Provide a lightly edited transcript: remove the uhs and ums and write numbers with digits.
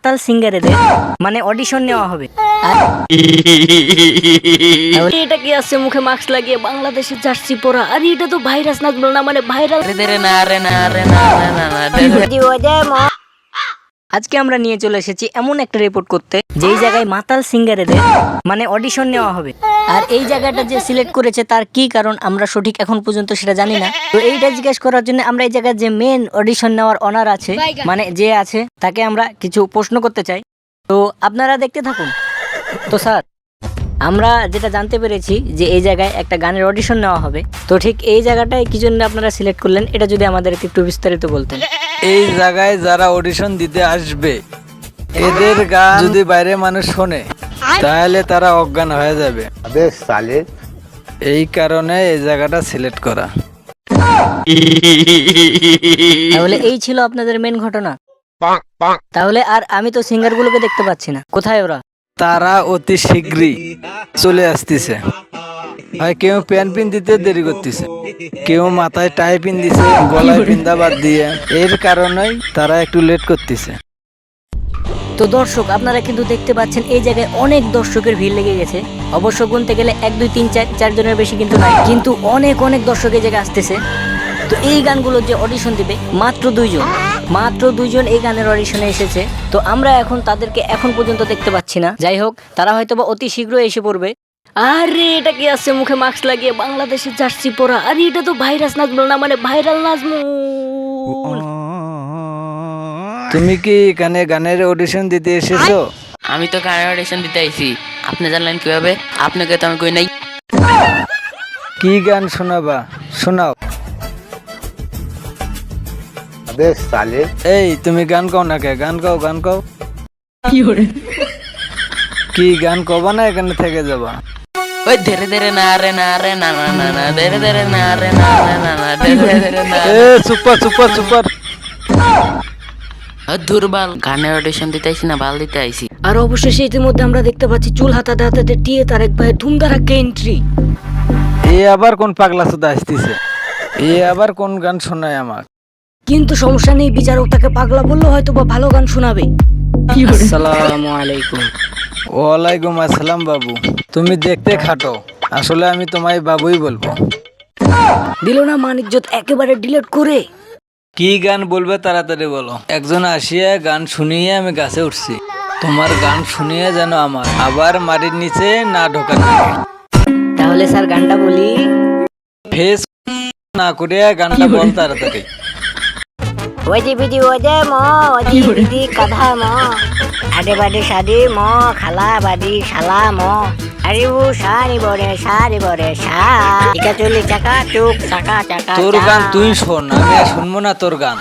মাতাল সিঙ্গারেদের মানে অডিশন নেওয়া হবে। এটা কি আছে মুখে মাস্ক লাগিয়ে বাংলাদেশের জার্সি পরা? আরে এটা তো ভাইরাস নাচবো না, মানে ভাইরাল। আজকে আমরা নিয়ে চলে এসেছি এমন একটা রিপোর্ট করতে যেই জায়গায় মাতাল সিঙ্গারেদের মানে অডিশন নেওয়া হবে। আর এই জায়গাটা যে সিলেক্ট করেছে তার কি কারণ আমরা সঠিক এখন পর্যন্ত সেটা জানি না। তো এইটা জিজ্ঞেস করার জন্য আমরা এই জায়গায় যে মেন অডিশন নেওয়ার অনার আছে মানে যে আছে তাকে আমরা কিছু প্রশ্ন করতে চাই। তো আপনারা দেখতে থাকুন। তো স্যার, আমরা যেটা জানতে পেরেছি যে এই জায়গায় একটা গানের অডিশন নেওয়া হবে, তো ঠিক এই জায়গাটায় কি জন্য আপনারা সিলেক্ট করলেন এটা যদি আমাদেরকে একটু বিস্তারিত বলতেন। এই জায়গায় যারা অডিশন দিতে আসবে এদের গান যদি বাইরে মানুষ শোনে তাহলে তারা অজ্ঞান হয়ে যাবে। এই কারণে এই জায়গাটা সিলেক্ট করা। তাহলে এই ছিল আপনাদের মেন ঘটনা। তাহলে আর আমি তো সিঙ্গার গুলোকে দেখতে পাচ্ছি না, কোথায় ওরা? তারা অতি শীঘ্রই চলে আসতেছে। হয় কেউ প্যান পিন দিতে দেরি করতেছে, কেউ মাথায় টাই পিন দিছে, গলায় পিন্দা বাদ দিয়ে। এর কারণেই তারা একটু লেট করতেছে। তো দর্শক, আপনারা কিন্তু দেখতে পাচ্ছেন এই জায়গায় অনেক দর্শকের ভিড় লেগে গেছে। অবশ্য গুনতে গেলে 1 2 3 4 4 জনের বেশি কিন্তু নাই, কিন্তু অনেক অনেক দর্শক এই জায়গায় আসতেছে। তো এই গানগুলোর যে অডিশন দিবে মাত্র 2 জন এই গানের অডিশনে এসেছে। তো আমরা এখন তাদেরকে এখন পর্যন্ত দেখতে পাচ্ছি না। যাই হোক, তারা হয়তো বা অতি শীঘ্রই এসে পড়বে। আরে এটা কি আছে মুখে মাস্ক লাগিয়ে বাংলাদেশের জার্সি পরা? আরে এটা তো ভাইরাস নাচবো না, মানে ভাইরাল নাচবো। তুমি কি এখানে গানের অডিশন দিতে এসেছো? আমি তো গানের অডিশন দিতে আইছি। আপনি জানলেন কিভাবে? আপনাকে তো আমি কই নাই। কি গান শোনাবা? শোনাও। এই তুমি গান গাও না কে? গান গাও। কি গান কবা না এখানে থেকে যাবা? ওই ধীরে ধীরে না রে না রে না না না না ধীরে ধীরে না রে না রে না না ধীরে ধীরে না। এ সুপার। দুর্বল গানের অডিশন দিতে আইছি না, বাল দিতে আইছি। আর অবশেষে ইতিমধ্যে আমরা দেখতে পাচ্ছি চুল হাতাতে হাতাতে টিয়ে তারেক ভাই ধুমধারাক্কা এন্ট্রি। এ আবার কোন পাগলা সুদা আসতেছে? এ আবার কোন গান শোনায় আমার? কিন্তু সমস্যা নেই, বিচারক তাকে পাগলা বললো হয়তো বা ভালো গান শোনাবে। আসসালামু আলাইকুম। ওয়ালাইকুম আসসালাম বাবু। তুমি দেখতে খাটো, আসলে আমি তোমায় বাবুই বলবো। দিল না মান ইজ্জত একেবারে ডিলিট করে। কি গান বলবে তাড়াতাড়ি বলো। একজন আসিয়া গান শুনিয়ে আমি গাছে উঠছি। তোমার গান শুনিয়ে যেন আমার আবার মাটির নিচে না ঢোকা লাগে। তাহলে স্যার গানটা বলি। ফেস না করে গানটা বল তাড়াতাড়ি। ওজি বিদি ওজে মো ওজি বিদি কাধা মো আডে বাডে শাদি মো খালা বাদি শালা মো আরিউ সারি বরে সা ইকা চলি চাকা চুক চাকা চাকা। তোর গান তুই শোন, আমি আর শুনবো না তোর গান।